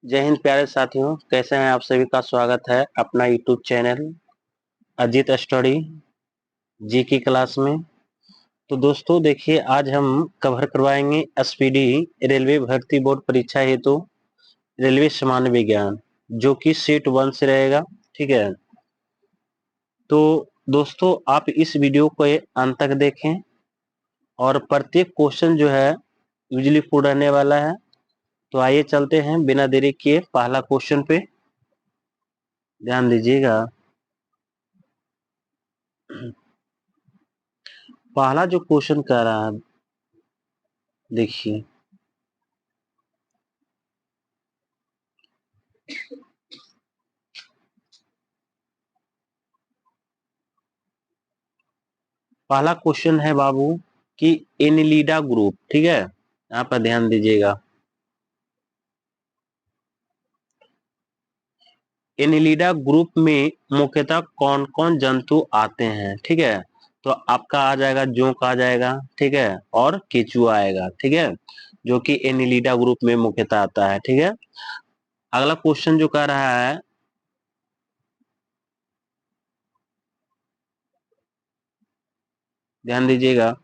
जय हिंद प्यारे साथियों, कैसे हैं आप सभी का स्वागत है अपना यूट्यूब चैनल अजीत स्टडी जी की क्लास में। तो दोस्तों देखिए, आज हम कवर करवाएंगे एसपीडी रेलवे भर्ती बोर्ड परीक्षा हेतु रेलवे सामान्य विज्ञान, जो कि सेट 1 से रहेगा। ठीक है, तो दोस्तों आप इस वीडियो को अंत तक देखें और प्रत्येक क्वेश्चन जो है यूजली पूर्ण रहने वाला है। तो आइए चलते हैं बिना देरी किए पहला क्वेश्चन पे ध्यान दीजिएगा। पहला जो क्वेश्चन कह रहा है, देखिए पहला क्वेश्चन है बाबू कि एनिलीडा ग्रुप, ठीक है, यहाँ पर ध्यान दीजिएगा। एनिलीडा ग्रुप में मुख्यतः कौन कौन जंतु आते हैं? ठीक है, तो आपका आ जाएगा जोंक आ जाएगा, ठीक है, और केचुआ आएगा, ठीक है, जो कि एनिलीडा ग्रुप में मुख्यतः आता है। ठीक है, अगला क्वेश्चन जो कह रहा है, ध्यान दीजिएगा।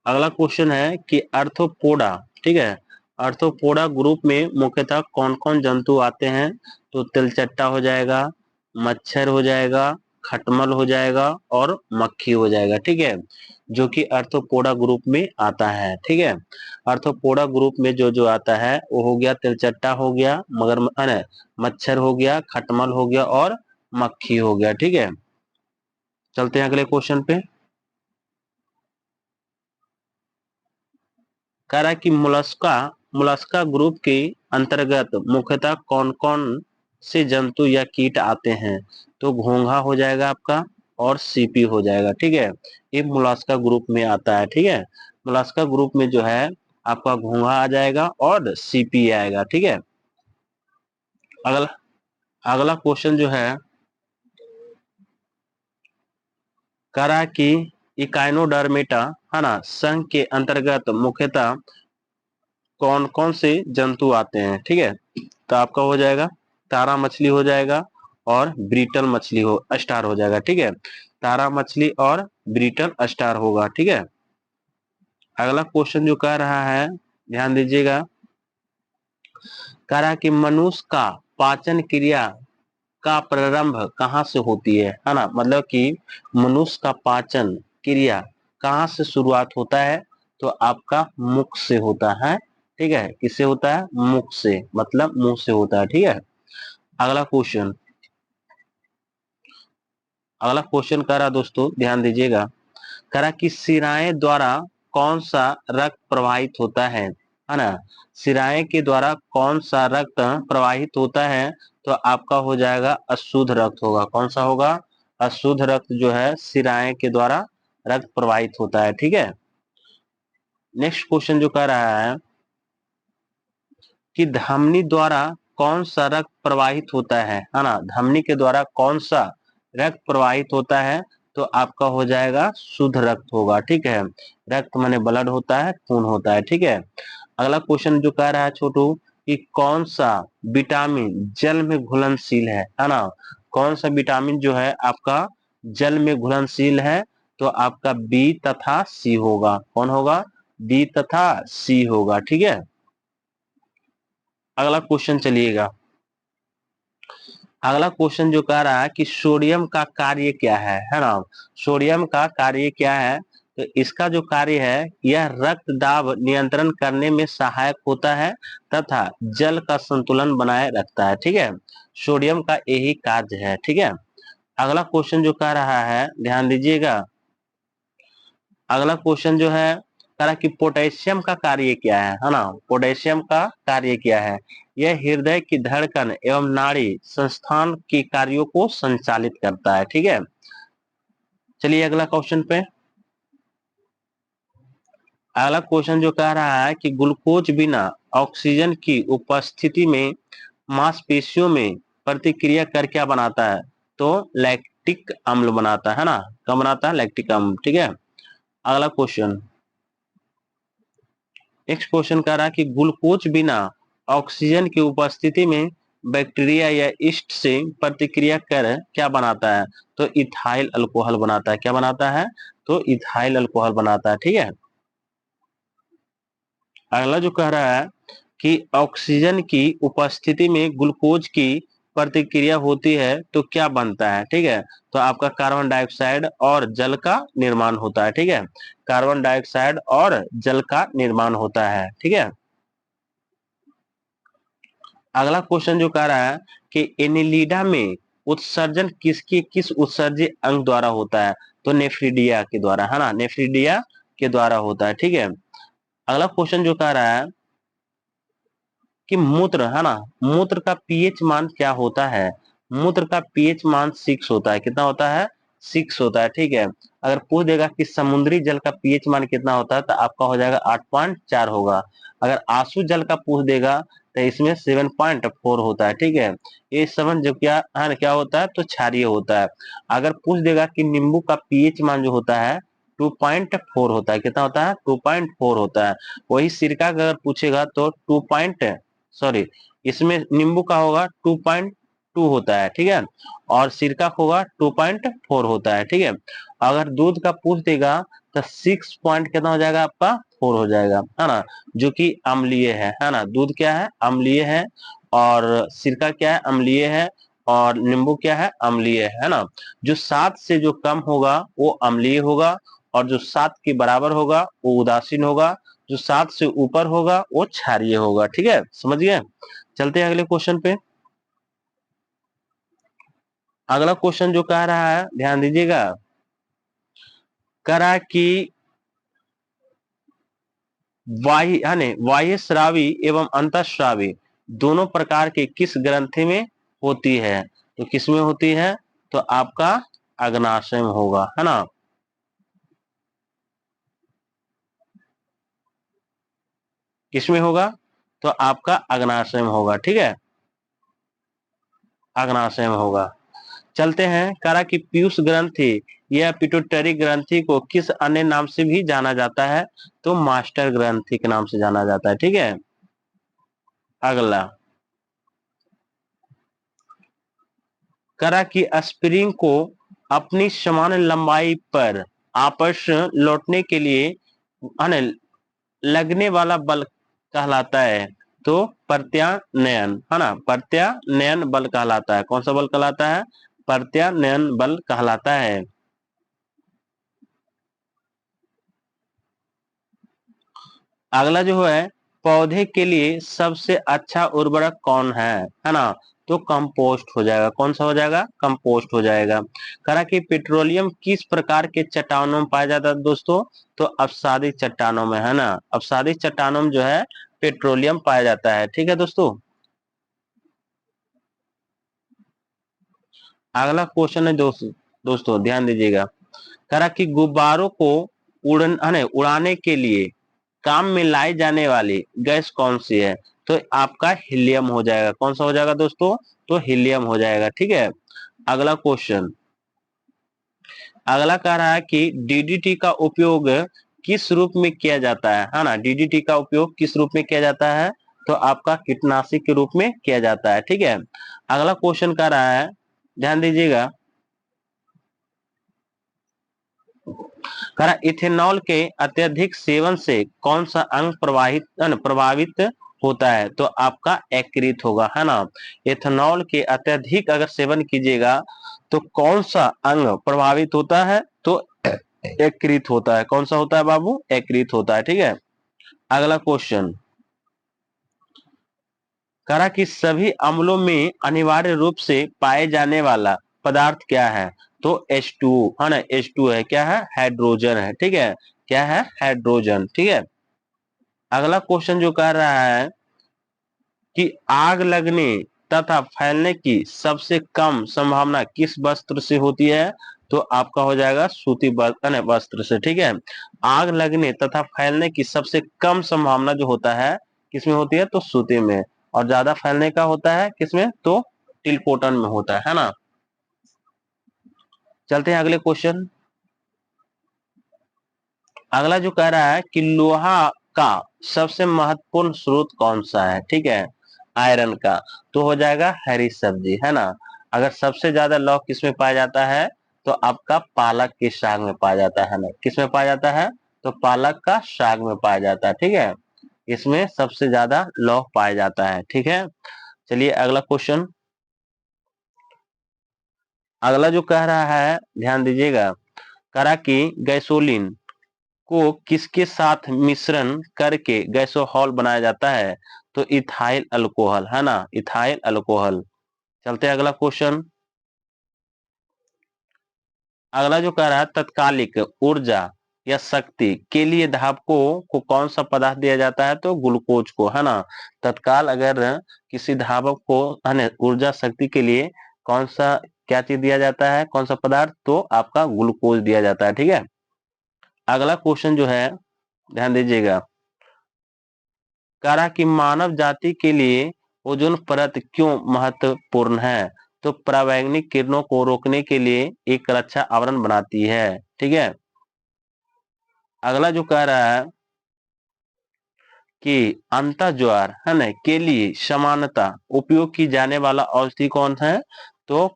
अगला क्वेश्चन है कि अर्थोपोडा, ठीक है, अर्थोपोडा ग्रुप में मुख्यतः कौन कौन जंतु आते हैं? तो तिलचट्टा हो जाएगा, मच्छर हो जाएगा, खटमल हो जाएगा और मक्खी हो जाएगा, ठीक है, जो कि अर्थोपोडा ग्रुप में आता है। ठीक है, अर्थोपोडा ग्रुप में जो जो आता है वो हो गया तिलचट्टा हो गया, मगर मच्छर हो गया, खटमल हो गया और मक्खी हो गया। ठीक है, चलते हैं अगले क्वेश्चन पे। कह रहा है कि मुलस्का मुलस्का ग्रुप के अंतर्गत मुख्यतः कौन कौन से जंतु या कीट आते हैं? तो घोंघा हो जाएगा आपका और सीपी हो जाएगा। ठीक है, ये मुलस्का ग्रुप में आता है। ठीक है, मुलस्का ग्रुप में जो है आपका घोंघा आ जाएगा और सीपी आएगा। ठीक है, अगला अगला क्वेश्चन जो है कह रहा है कि इकाइनोडर्मेटा, है ना, संघ के अंतर्गत मुख्यतः कौन कौन से जंतु आते हैं? ठीक है, तो आपका हो जाएगा तारा मछली हो जाएगा और ब्रीटल मछली हो स्टार हो जाएगा। ठीक है, तारा मछली और ब्रीटल स्टार होगा। ठीक है, अगला क्वेश्चन जो कह रहा है, ध्यान दीजिएगा, कह रहा है कि मनुष्य का पाचन क्रिया का प्रारंभ कहाँ से होती है ना, मतलब कि मनुष्य का पाचन क्रिया कहाँ से शुरुआत होता है? तो आपका मुख से होता है। ठीक है, किससे होता है? मुख से, मतलब मुंह से होता है। ठीक है, अगला क्वेश्चन अगला क्वेश्चन कह रहा दोस्तों, ध्यान दीजिएगा, कह रहा कि शिराएं द्वारा कौन सा रक्त प्रवाहित होता है ना, शिराएं के द्वारा कौन सा रक्त प्रवाहित होता है? तो आपका हो जाएगा अशुद्ध रक्त होगा। कौन सा होगा? अशुद्ध रक्त जो है शिराएं के द्वारा रक्त प्रवाहित होता है। ठीक है, नेक्स्ट क्वेश्चन जो कह रहा है कि धमनी द्वारा कौन सा रक्त प्रवाहित होता है ना, धमनी के द्वारा कौन सा रक्त प्रवाहित होता है? तो आपका हो जाएगा शुद्ध रक्त होगा। ठीक है, रक्त माने ब्लड होता है, खून होता है। ठीक है, अगला क्वेश्चन जो कह रहा है छोटू कि कौन सा विटामिन जल में घुलनशील है ना, कौन सा विटामिन जो है आपका जल में घुलनशील है? तो आपका बी तथा सी होगा। कौन होगा? बी तथा सी होगा। ठीक है, अगला क्वेश्चन चलिएगा। अगला क्वेश्चन जो कह रहा है कि सोडियम का कार्य क्या है ना, सोडियम का कार्य क्या है? तो इसका जो कार्य है, यह रक्त दाब नियंत्रण करने में सहायक होता है तथा जल का संतुलन बनाए रखता है। ठीक है, सोडियम का यही कार्य है। ठीक है, अगला क्वेश्चन जो कह रहा है, ध्यान दीजिएगा, अगला क्वेश्चन जो है कह रहा कि पोटेशियम का कार्य क्या है ना, पोटेशियम का कार्य क्या है? यह हृदय की धड़कन एवं नाड़ी संस्थान के कार्यों को संचालित करता है। ठीक है, चलिए अगला क्वेश्चन पे। अगला क्वेश्चन जो कह रहा है कि ग्लूकोज बिना ऑक्सीजन की उपस्थिति में मांसपेशियों में प्रतिक्रिया कर क्या बनाता है? तो लैक्टिक अम्ल बनाता है ना, क्या बनाता है? लैक्टिक अम्ल। ठीक है, अगला क्वेश्चन नेक्स्ट क्वेश्चन कह रहा कि ग्लूकोज बिना ऑक्सीजन की उपस्थिति में बैक्टीरिया या ईस्ट से प्रतिक्रिया कर क्या बनाता है? तो इथाइल अल्कोहल बनाता है। क्या बनाता है? तो इथाइल अल्कोहल बनाता है। ठीक है, अगला जो कह रहा है कि ऑक्सीजन की उपस्थिति में ग्लूकोज की प्रतिक्रिया होती है तो क्या बनता है? ठीक है, तो आपका कार्बन डाइऑक्साइड और जल का निर्माण होता है। ठीक है, कार्बन डाइऑक्साइड और जल का निर्माण होता है। ठीक है, अगला क्वेश्चन जो कह रहा है कि एनिलिडा में उत्सर्जन किस उत्सर्जी अंग द्वारा होता है? तो नेफ्रिडिया के द्वारा, है ना, नेफ्रिडिया के द्वारा होता है। ठीक है, अगला क्वेश्चन जो कह रहा है कि मूत्र, है ना, मूत्र का पीएच मान क्या होता है? मूत्र का पीएच मान 6 होता है। कितना होता है? 6 होता है। ठीक है, अगर पूछ देगा कि समुद्री जल का पीएच मान कितना होता है तो आपका हो जाएगा 8.4 होगा। अगर आंसू जल का पूछ देगा तो इसमें 7.4 होता है। ठीक है, ये समझ जो क्या है, क्या होता है तो क्षारीय होता है। अगर पूछ देगा कि नींबू का पीएच मान जो होता है 2.4 होता है। कितना होता है? 2.4 होता है। वही सिरका का अगर पूछेगा तो सॉरी, इसमें नींबू का होगा 2.2 होता है। ठीक है, और सिरका का होगा 2.4 होता है। ठीक है, अगर दूध का पूछ देगा तो 6 पॉइंट कितना हो जाएगा आपका? 4 हो जाएगा, है ना, जो कि अम्लीय है ना। दूध क्या है? अम्लीय है, और सिरका क्या है? अम्लीय है, और नींबू क्या है? अम्लीय है ना। जो 7 से जो कम होगा वो अम्लीय होगा, और जो 7 के बराबर होगा वो उदासीन होगा, जो 7 से ऊपर होगा वो क्षारीय होगा। ठीक है, समझ गए। चलते हैं अगले क्वेश्चन पे। अगला क्वेश्चन जो कह रहा है, ध्यान दीजिएगा, कह रहा है कि बाह्य स्रावी एवं अंतःस्रावी दोनों प्रकार के किस ग्रंथि में होती है? तो किस में होती है? तो आपका अग्नाशय में होगा, है ना। किस में होगा? तो आपका अग्नाशय में होगा। ठीक है, अग्नाशय में होगा। चलते हैं, करा कि पीयूष ग्रंथि या पिट्यूटरी ग्रंथि को किस अन्य नाम से भी जाना जाता है? तो मास्टर ग्रंथि के नाम से जाना जाता है। ठीक है, अगला करा कि स्प्रिंग को अपनी समान लंबाई पर आपस लौटने के लिए लगने वाला बल कहलाता है। तो प्रत्यानयन, है ना, प्रत्यानयन बल कहलाता है। कौन सा बल कहलाता है? प्रत्यानयन बल कहलाता है। अगला जो है, पौधे के लिए सबसे अच्छा उर्वरक कौन है ना? तो कंपोस्ट हो जाएगा। कौन सा हो जाएगा? कंपोस्ट हो जाएगा। करा कि पेट्रोलियम किस प्रकार के चट्टानों में पाया जाता है दोस्तों? तो अपसादित चट्टानों में, है ना, अपसादित चट्टानों में जो है पेट्रोलियम पाया जाता है। ठीक है दोस्तों, अगला क्वेश्चन है दोस्तों ध्यान दीजिएगा, करा कि गुब्बारों को उड़ाने के लिए काम में लाई जाने वाली गैस कौन सी है? तो आपका हीलियम हो जाएगा। कौन सा हो जाएगा दोस्तों? तो हीलियम हो जाएगा। ठीक है, अगला क्वेश्चन, अगला कह रहा है कि डीडीटी का उपयोग किस रूप में किया जाता है ना, डीडीटी का उपयोग किस रूप में किया जाता है? तो आपका कीटनाशी के रूप में किया जाता है। ठीक है, अगला क्वेश्चन कह रहा है, ध्यान दीजिएगा, करा इथेनॉल के अत्यधिक सेवन से कौन सा अंग प्रभावित होता है? तो आपका यकृत होगा, है ना। इथेनॉल के अत्यधिक अगर सेवन कीजिएगा तो कौन सा अंग प्रभावित होता है? तो यकृत होता है। कौन सा होता है बाबू? यकृत होता है। ठीक है, अगला क्वेश्चन, करा कि सभी अम्लों में अनिवार्य रूप से पाए जाने वाला पदार्थ क्या है? तो H2O, है ना, H2 है, क्या है? हाइड्रोजन है। ठीक है, क्या है? हाइड्रोजन। ठीक है, अगला क्वेश्चन जो कह रहा है कि आग लगने तथा फैलने की सबसे कम संभावना किस वस्त्र से होती है? तो आपका हो जाएगा सूती वस्त्र से। ठीक है, आग लगने तथा फैलने की सबसे कम संभावना जो होता है किसमें होती है? तो सूती में। और ज्यादा फैलने का होता है किसमें? तो टिलकोटन में होता है ना। चलते हैं अगले क्वेश्चन, अगला जो कह रहा है कि लोहा का सबसे महत्वपूर्ण स्रोत कौन सा है? ठीक है, आयरन का, तो हो जाएगा हरी सब्जी, है ना। अगर सबसे ज्यादा लौह किसमें पाया जाता है तो आपका पालक के साग में पाया जाता है ना। किसमें पाया जाता है? तो पालक का साग में पाया जाता है, ठीक है। इसमें सबसे ज्यादा लौह पाया जाता है, ठीक है। चलिए अगला क्वेश्चन। अगला जो कह रहा है, ध्यान दीजिएगा, कह रहा कि गैसोलीन को किसके साथ मिश्रण करके गैसोहॉल बनाया जाता है? तो इथाइल अल्कोहल, है ना, इथाइल अल्कोहल। चलते हैं अगला क्वेश्चन। अगला जो कह रहा है, तत्कालिक ऊर्जा या शक्ति के लिए धावकों को कौन सा पदार्थ दिया जाता है? तो ग्लूकोज को, है ना। तत्काल अगर किसी धावक को, है ना, ऊर्जा शक्ति के लिए कौन सा, क्या चीज दिया जाता है, कौन सा पदार्थ? तो आपका ग्लूकोज दिया जाता है, ठीक है। अगला क्वेश्चन जो है, ध्यान दीजिएगा, कह रहा कि मानव जाति के लिए ओजोन परत क्यों महत्वपूर्ण है? तो परावैंगनिक किरणों को रोकने के लिए एक रक्षा आवरण बनाती है, ठीक है। अगला जो कह रहा है कि अंतः ज्वार, है ना, के लिए समानता उपयोग की जाने वाला औषधि कौन है? तो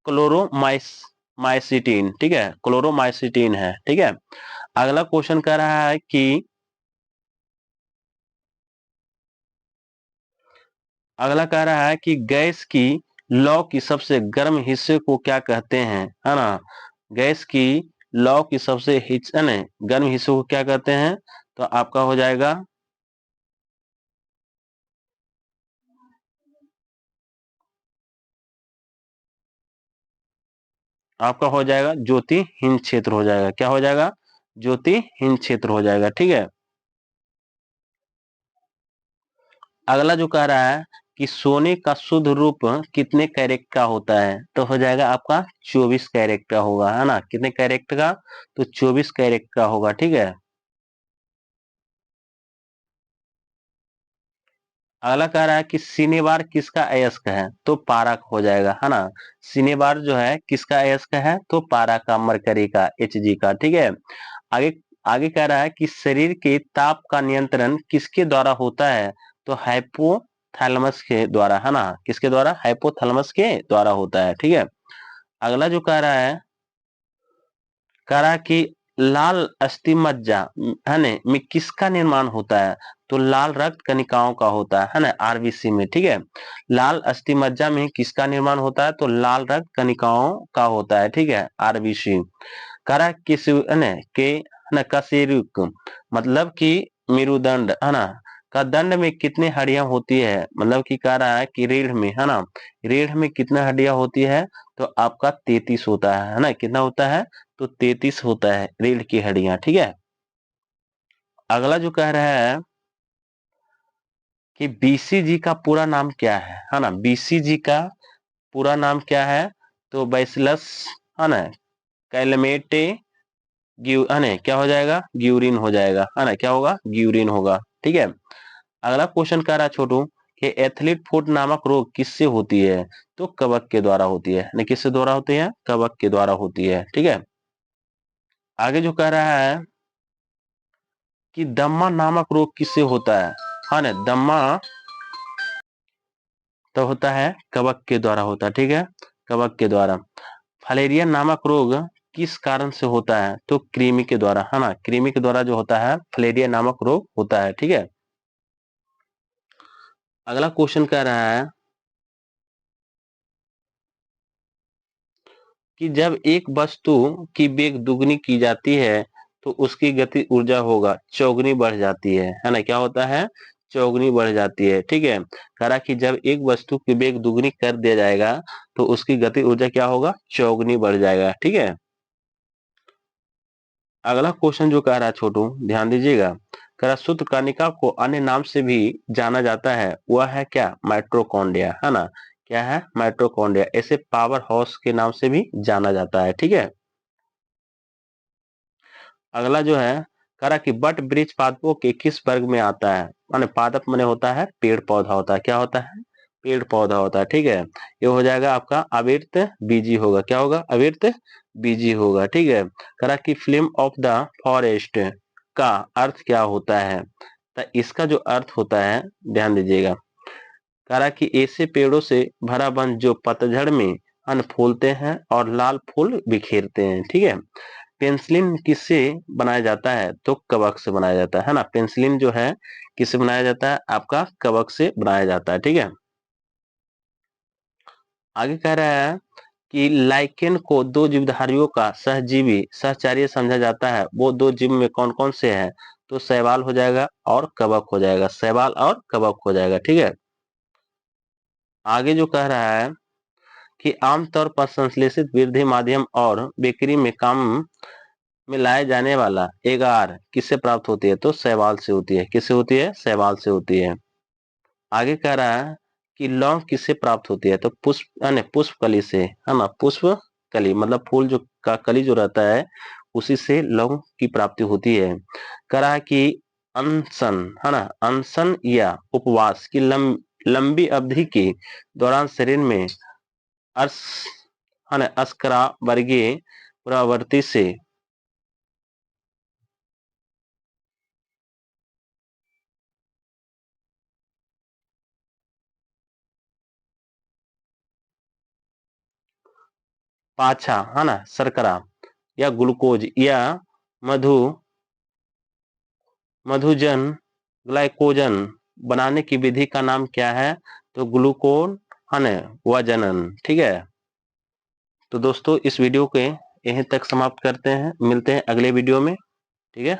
क्लोरोमाइसिटीन, ठीक है, क्लोरोमाइसिटीन है, ठीक है। अगला क्वेश्चन कह रहा है कि अगला कह रहा है कि गैस की लौ की सबसे गर्म हिस्से को क्या कहते हैं? है ना, गैस की लौ की सबसे है ना गर्म हिस्से को क्या कहते हैं? तो आपका हो जाएगा, आपका हो जाएगा ज्योतिहीन क्षेत्र हो जाएगा। क्या हो जाएगा? ज्योतिहीन क्षेत्र हो जाएगा, ठीक है। अगला जो कह रहा है कि सोने का शुद्ध रूप कितने कैरेट का होता है? तो हो जाएगा आपका 24 कैरेट का होगा, है ना। कितने कैरेट का? तो 24 कैरेट का होगा, ठीक है। अगला कह रहा है कि सिनेबार किसका अयस्क है? तो पारा हो जाएगा, है ना। सिनेबार जो है किसका अयस्क है? तो पारा का, मरकरी का, Hg का, ठीक है। आगे आगे कह रहा है कि शरीर के ताप का नियंत्रण किसके द्वारा होता है? तो हाइपोथैलेमस के द्वारा, है ना। किसके द्वारा? हाइपोथैलेमस के द्वारा होता है, ठीक है। अगला जो कह रहा है, कह रहा है कि लाल अस्थि मज्जा, है ना, में किसका निर्माण होता है? तो लाल रक्त कणिकाओं का होता है ना, आरबीसी में, ठीक है। लाल अस्थि मज्जा में किसका निर्माण होता है? तो लाल रक्त कणिकाओं का होता है, ठीक है, आरबीसी। कह रहा है किस, है ना, के, है ना, कशेरुक मतलब कि मेरुदंड, है ना, का दंड में कितने हड्डियां होती है? मतलब कि कह रहा है कि रीढ़ में, है ना, रीढ़ में कितना हड्डियां होती है? तो आपका 33 होता है ना। कितना होता है? तो 33 होता है रीढ़ की हड्डियां, ठीक है। अगला जो कह रहा है कि बीसीजी का पूरा नाम क्या है ना, बीसीजी का पूरा नाम क्या है? तो बैसिलस, है ना, कैलमेटे है ना, क्या हो जाएगा? ग्यूरिन हो जाएगा, है ना, क्या होगा? ग्यूरिन होगा, ठीक है। अगला क्वेश्चन कह रहा है छोटू कि एथलीट फुट नामक रोग किससे होती है? तो कवक के द्वारा होती है ना। किससे द्वारा होती है? कवक के द्वारा होती है, ठीक है। आगे जो कह रहा है कि दम्मा नामक रोग किससे होता है? हाँ ना, दम्मा तो होता है कवक के द्वारा होता है, ठीक है, कवक के द्वारा। फलेरिया नामक रोग किस कारण से होता है? तो कृमि के द्वारा, है ना, कृमि के द्वारा जो होता है फलेरिया नामक रोग होता है, ठीक है। अगला क्वेश्चन कह रहा है कि जब एक वस्तु की वेग दुगनी की जाती है तो उसकी गति ऊर्जा होगा चौगुनी बढ़ जाती है ना। क्या होता है? चौगुनी बढ़ जाती है, ठीक है। कह रहा कि जब एक वस्तु की वेग दुगनी कर दिया जाएगा तो उसकी गति ऊर्जा क्या होगा? चौगुनी बढ़ जाएगा, ठीक है। अगला क्वेश्चन जो कह रहा है छोटू, ध्यान दीजिएगा, कह रहा सूत्रकानिका को अन्य नाम से भी जाना जाता है, वह है क्या? माइटोकॉन्ड्रिया, है ना। क्या है? माइटोकॉन्ड्रिया। ऐसे पावर हाउस के नाम से भी जाना जाता है, ठीक है। अगला जो है, कह रहा कि बट वृक्ष पादपों के किस वर्ग में आता है? माने पादप माने होता है पेड़ पौधा होता है। क्या होता है? पेड़ पौधा होता है, ठीक है। ये हो जाएगा आपका अविर्त बीजी होगा। क्या होगा? अविर्त बीजी होगा, ठीक है। कह रहा कि फिल्म ऑफ द फॉरेस्ट का अर्थ क्या होता है? तो इसका जो अर्थ होता है ध्यान दीजिएगा, कह रहा कि ऐसे पेड़ों से भरा वन जो पतझड़ में फूलते हैं और लाल फूल बिखेरते हैं। ठीक है। पेंसिलिन किससे बनाया जाता है? तो कवक से बनाया जाता है ना। पेंसिलिन जो है किससे बनाया जाता है? आपका कवक से बनाया जाता है। ठीक है। आगे कह रहा है कि लाइकेन को दो जीवधारियों का सहजीवी सहचार्य समझा जाता है, वो दो जीव में कौन कौन से हैं? तो शैवाल हो जाएगा और कवक हो जाएगा, शैवाल और कवक हो जाएगा। ठीक है। आगे जो कह रहा है कि आमतौर पर संश्लेषित वृद्धि माध्यम और बेकरी में काम में लाए जाने वाला एगार किससे प्राप्त होती है? तो शैवाल से होती है। किससे होती है? शैवाल से होती है। आगे कह रहा है कि लौंग किससे प्राप्त होती है? तो पुष्प कली से, है ना। पुष्प कली मतलब फूल जो का कली जो रहता है उसी से लौंग की प्राप्ति होती है। कह रहा है कि अनशन, है ना, अनशन या उपवास की लंबी अवधि के दौरान शरीर में अर्श, है ना, अस्करा वर्गीय प्रवृत्ति से पाछा, है ना, शर्करा या ग्लूकोज या मधु मधुजन ग्लाइकोजन बनाने की विधि का नाम क्या है? तो ग्लूकोन, है ना, वजनन। ठीक है। तो दोस्तों इस वीडियो के यहीं तक समाप्त करते हैं, मिलते हैं अगले वीडियो में। ठीक है।